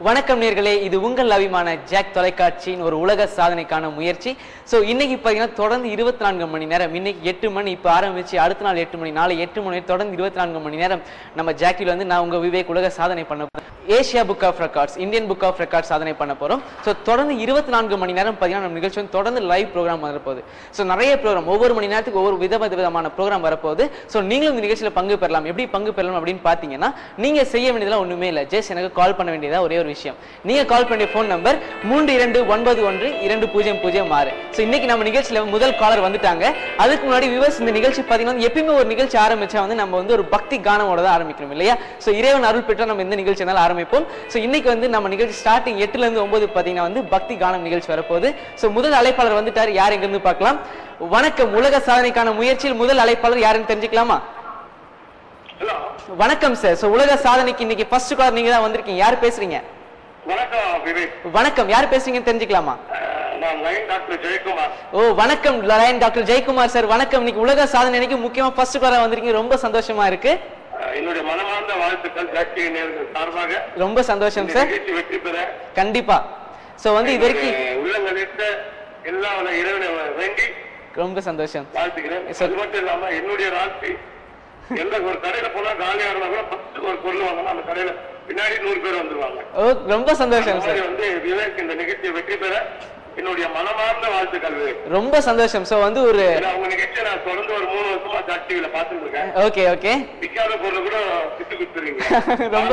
வணக்கம் நேர்களே, இது உங்கள் அபிமான ஜாக் தொலைக்காட்சியின் ஒரு உலக சாதனைக்கான முயற்சி. ஸோ இன்னைக்கு பார்த்தீங்கன்னா தொடர்ந்து 24 மணி நேரம், இன்னைக்கு 8 மணி இப்போ ஆரம்பிச்சு அடுத்த நாள் 8 மணி, நாளை 8 மணி தொடர்ந்து 24 மணி நேரம் நம்ம ஜாக்கில் வந்து நான் உங்கள் விவேக் உலக சாதனை பண்ண போகிறேன். Asia book of records, Indian book of records சாதனை பண்ண போகிறோம். ஸோ தொடர்ந்து 24 மணி நேரம் பார்த்தீங்கன்னா நம்ம நிகழ்ச்சி வந்து தொடர்ந்து லைவ் ப்ரோக்ராம் வரப்போகுது. ஸோ நிறைய ப்ரோக்ராம், ஒவ்வொரு மணி நேரத்துக்கு ஒவ்வொரு விதமான ப்ரோக்ராம் வரப்போகுது. ஸோ நீங்களும் இந்த நிகழ்ச்சியில் பங்கு பெறலாம். எப்படி பங்கு பெறலாம் அப்படின்னு பார்த்தீங்கன்னா, நீங்கள் செய்ய வேண்டியதெல்லாம் ஒன்றுமே இல்லை, ஜஸ்ட் எனக்கு கால் பண்ண வேண்டியதா ஒரே ஒரு விஷயம். நீங்க கால் பண்ணிய போன் நம்பர் 32912006. சோ இன்னைக்கு நம்ம நிகழ்ச்சியில முதல் காலர் வந்துட்டாங்க. அதுக்கு முன்னாடி வியூவர்ஸ், இந்த நிகழ்ச்சி பாத்தீங்கன்னா எப்பயுமே ஒரு நிகழ்ச்சி ஆரம்பிச்சா வந்து நம்ம வந்து ஒரு பக்தி கானமோட தான் ஆரம்பிக்கணும் இல்லையா? சோ இறைவன் அருள் பெற்ற நம்ம இந்த நிகழ்ச்சினால ஆரம்பிப்போம். சோ இன்னைக்கு வந்து நம்ம நிகழ்ச்சி ஸ்டார்டிங் 8ல இருந்து 9 பாத்தீங்கன்னா வந்து பக்தி கானம் நிகழ்ச்சி வரப்போகுது. சோ முதல் அழைப்பாளர் வந்துட்டாரு. யார் எங்க இருந்து பார்க்கலாம்? வணக்கம். உலக சாதனைக்கான முயற்சியில் முதல் அழைப்பாளர் யாருன்னு தெரிஞ்சுக்கலாமா? வணக்கம் சார். சோ உலக சாதனைக்கு இன்னைக்கு ஃபர்ஸ்ட் காலர் நீங்க தான் வந்திருக்கீங்க. யார் பேசுறீங்க? வணக்கம் விவேக். வணக்கம். யார் பேசுறீங்கன்னு தெரிஞ்சுக்கலாமா? நான் லயன் டாக்டர் ஜெயக்குமார். ஓ வணக்கம் லயன் டாக்டர் ஜெயக்குமார் சார். வணக்கம். இன்னைக்கு உலக சாதனை அன்னைக்கு முக்கியமா ஃபர்ஸ்ட் காலரா வந்திருக்கீங்க, ரொம்ப சந்தோஷமா இருக்கு. என்னுடைய மனமார்ந்த வாழ்த்துக்கள் ஜாக்கி நேயர்கள் சார்பாக. ரொம்ப சந்தோஷம் சார். வெற்றி பெற கண்டிப்பா. சோ வந்து இது வரைக்கும் உள்ளங்களிட்ட எல்லா இறைவனை வேண்டி ரொம்ப சந்தோஷம் வாழ்த்துக்கிறேன். அது மட்டும் இல்லாம என்னுடைய ராசி எந்த ஒரு கடையில போனா காலியா இருந்தா கூட ஃபர்ஸ்ட் ஒரு பொருள் வாங்கினா அந்த கடையில பின்னாடி 100 பேர் வந்துருவாங்க. ஓ ரொம்ப சந்தோஷம் சார். வந்து விவேக் இந்த நிகழ்ச்சியை வெற்றி பெற என்னுடைய மனமார்ந்த வாழ்த்துக்கள். ரொம்ப சந்தோஷம். சோ வந்து ஒரு அவங்க நிகழ்ச்சியை நான் தொடர்ந்து ஒரு 3 வருஷமா ஜாக்டிவில பாத்துட்டு இருக்கேன். Okay okay. பிக்காத பொருள் கூட விட்டு கொடுத்துறீங்க ரொம்ப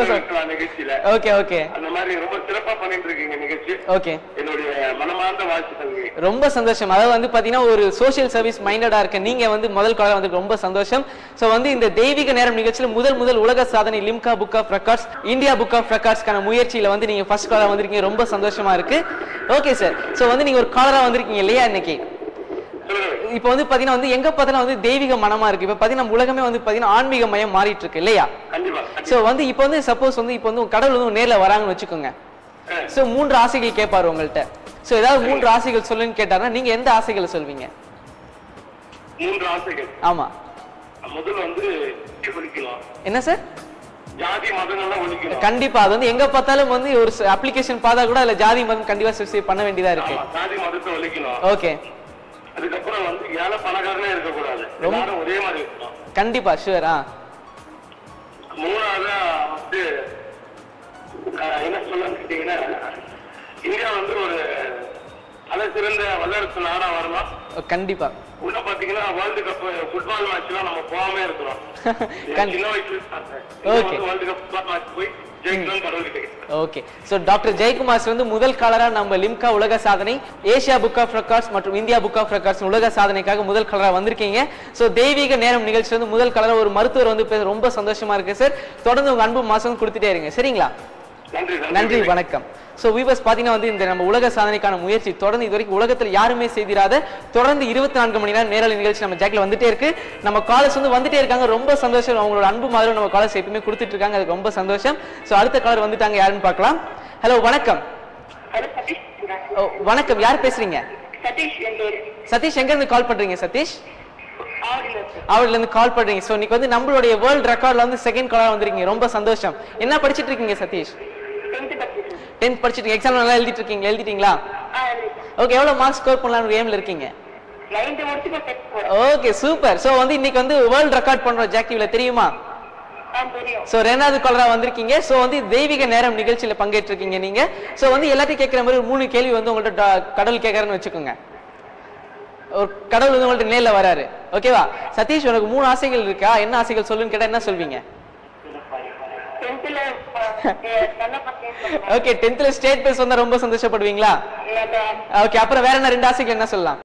நிகழ்ச்சியில. Okay okay. அந்த மாதிரி ரொம்ப சிறப்பா பண்ணிட்டு இருக்கீங்க நிகழ்ச்சி. ஓகே. என்னுடைய மனமார்ந்த வாழ்த்துக்கள். ரொம்ப சந்தோஷம். அதாவது வந்து பாத்தீங்கன்னா ஒரு சோசியல் சர்வீஸ் மைண்டடா இருக்க நீங்க வந்து முதல் காலம் வந்து ரொம்ப சந்தோஷம். சோ வந்து இந்த தெய்வீக நேரம் நிகழ்ச்சியில முதல் உலக சாதனை Limca book of records, India book of ரெக்கார்ட்ஸ்க்கான முயற்சியில வந்து நீங்க ஃபர்ஸ்ட் காலரா வந்திருக்கீங்க, ரொம்ப சந்தோஷமா இருக்கு. Okay sir. சோ வந்து நீங்க ஒரு காலரா வந்திருக்கீங்க இல்லையா இன்னைக்கு? இப்ப வந்து பாத்தீங்கன்னா வந்து எங்க பார்த்தாலும் வந்து தெய்வீக மனமா இருக்கு. இப்ப பாத்தீங்கன்னா நம்ம உலகமே வந்து பாத்தீங்கன்னா ஆன்மீக மயம் மாறிட்டு இருக்கு இல்லையா? சோ வந்து இப்ப வந்து சப்போஸ் வந்து இப்ப வந்து கடவுள் வந்து நேர்ல வராங்கன்னு வச்சுக்கோங்க. சோ 3 ஆசைகள் கேட்பாரு உங்கள்ட்ட. சோ ஏதாவது 3 ஆசைகள் சொல்லுன்னு கேட்டாருன்னா நீங்க எந்த ஆசைகளை சொல்வீங்க? 3 ஆசைகள். ஆமா. முதல்ல வந்து ஒழிக்கலாம். என்ன சார்? ஜாதி மதங்கள்லாம் ஒழிக்கலாம். கண்டிப்பா. அது வந்து எங்க பார்த்தாலும் வந்து ஒரு அப்ளிகேஷன் பார்த்தா கூட அதுல ஜாதி மதம் கண்டிப்பா சப்ஸ்டிட் பண்ண வேண்டியதா இருக்கு. ஜாதி மதத்தை ஒழிக்கலாம். ஓகே. அதுக்கப்புறம் வந்து ஏழை பணக்காரனே இருக்க கூடாது, எல்லாரும் ஒரே மாதிரி இருக்கணும். கண்டிப்பா ஷூர். மூணாவதா வந்து என்ன சொல்ல கேட்டீங்கன்னா, இந்தியா வந்து ஒரு தலை சிறந்த வல்லரசு நாடா வரலாம். கண்டிப்பா. உள்ள பாத்தீங்கன்னா வேர்ல்டு கப் ஃபுட்பால் மேட்ச் எல்லாம் நம்ம போகாம இருக்கிறோம். சின்ன வயசுல வேர்ல்டு கப் ஃபுட்பால் மேட்ச் போய் ஜெயிக்கணும் கடவுள்கிட்ட. ஓகே. சோ டாக்டர் ஜெயக்குமார் வந்து முதல் காலரா நம்ம லிம்கா உலக சாதனை, ஏசியா புக் ஆஃப் ரெக்கார்ட்ஸ் மற்றும் இந்தியா புக் ஆஃப் ரெக்கார்ட்ஸ் உலக சாதனைக்காக முதல் காலரா வந்திருக்கீங்க. சோ தெய்வீக நேரம் நிகழ்ச்சி வந்து முதல் காலரா ஒரு மருத்துவர் வந்து பேச ரொம்ப சந்தோஷமா இருக்கு சார். தொடர்ந்து உங்க அன்பு மாசம் கொடுத்துட்டே இருங்க, சரிங்களா? நன்றி, வணக்கம். சோ வியூவர்ஸ் பாத்தீங்கன்னா வந்து இந்த நம்ம உலக சாதனைக்கான முயற்சி தொடர்ந்து இது வரைக்கும் உலகத்துல யாருமே செய்திராத தொடர்ந்து 24 மணி நேரம் நேரலை நிகழ்ச்சி நம்ம ஜாக்ல வந்துட்டே இருக்கு. நம்ம காலர்ஸ் வந்து வந்துட்டே இருக்காங்க, ரொம்ப சந்தோஷம். அவங்களோட அன்பு மாதிரி நம்ம காலர்ஸ் எப்பவுமே கொடுத்துட்டு இருக்காங்க, அதுக்கு ரொம்ப சந்தோஷம். சோ அடுத்த காலர் வந்துட்டாங்க, யாருன்னு பார்க்கலாம். ஹலோ வணக்கம். வணக்கம். யார் பேசுறீங்க? சதீஷ். எங்க இருந்து கால் பண்றீங்க சதீஷ்? அவர்ல இருந்து கால் பண்றீங்க. சோ இன்னைக்கு வந்து நம்மளுடைய வேர்ல்ட் ரெக்கார்ட்ல வந்து செகண்ட் காலரா வந்திருக்கீங்க, ரொம்ப சந்தோஷம். என்ன படிச்சிட்டு இருக்கீங்க சதீஷ்? 10th படிச்சிட்டு எக்ஸாம் நல்லா எழுதிட்டு இருக்கீங்க, எழுதிட்டீங்களா? ஓகே. எவ்வளவு மார்க்ஸ் ஸ்கோர் பண்ணலாம்னு எய்ம்ல இருக்கீங்க? Okay super. சோ வந்து இன்னைக்கு வந்து வேர்ல்ட் ரெக்கார்ட் பண்றோம் ஜாக்டிவ்ல, தெரியுமா? சோ 2வது காலரா வந்திருக்கீங்க. சோ வந்து தெய்வீக நேரம் நிகழ்ச்சியில பங்கேற்று இருக்கீங்க நீங்க. சோ வந்து எல்லாத்தையும் கேட்கிற மாதிரி 3 கேள்வி வந்து உங்கள்ட்ட கடவுள் கேட்கறன்னு வச்சுக்கோங்க. ஒரு கடவுள் வந்து உங்கள்ட்ட நேர்ல வராரு, ஓகேவா? சதீஷ், உனக்கு 3 ஆசைகள் இருக்கா? என்ன ஆசைகள் சொல்லுன்னு கேட்டா என்ன சொல்வீங்க? ஓகே. 10th ஸ்டேட் பேஸ் வந்தா ரொம்ப சந்தோஷப்படுவீங்களா? ஓகே. அப்புறம் வேற என்ன 2 ஆசைகள் என்ன சொல்லலாம்?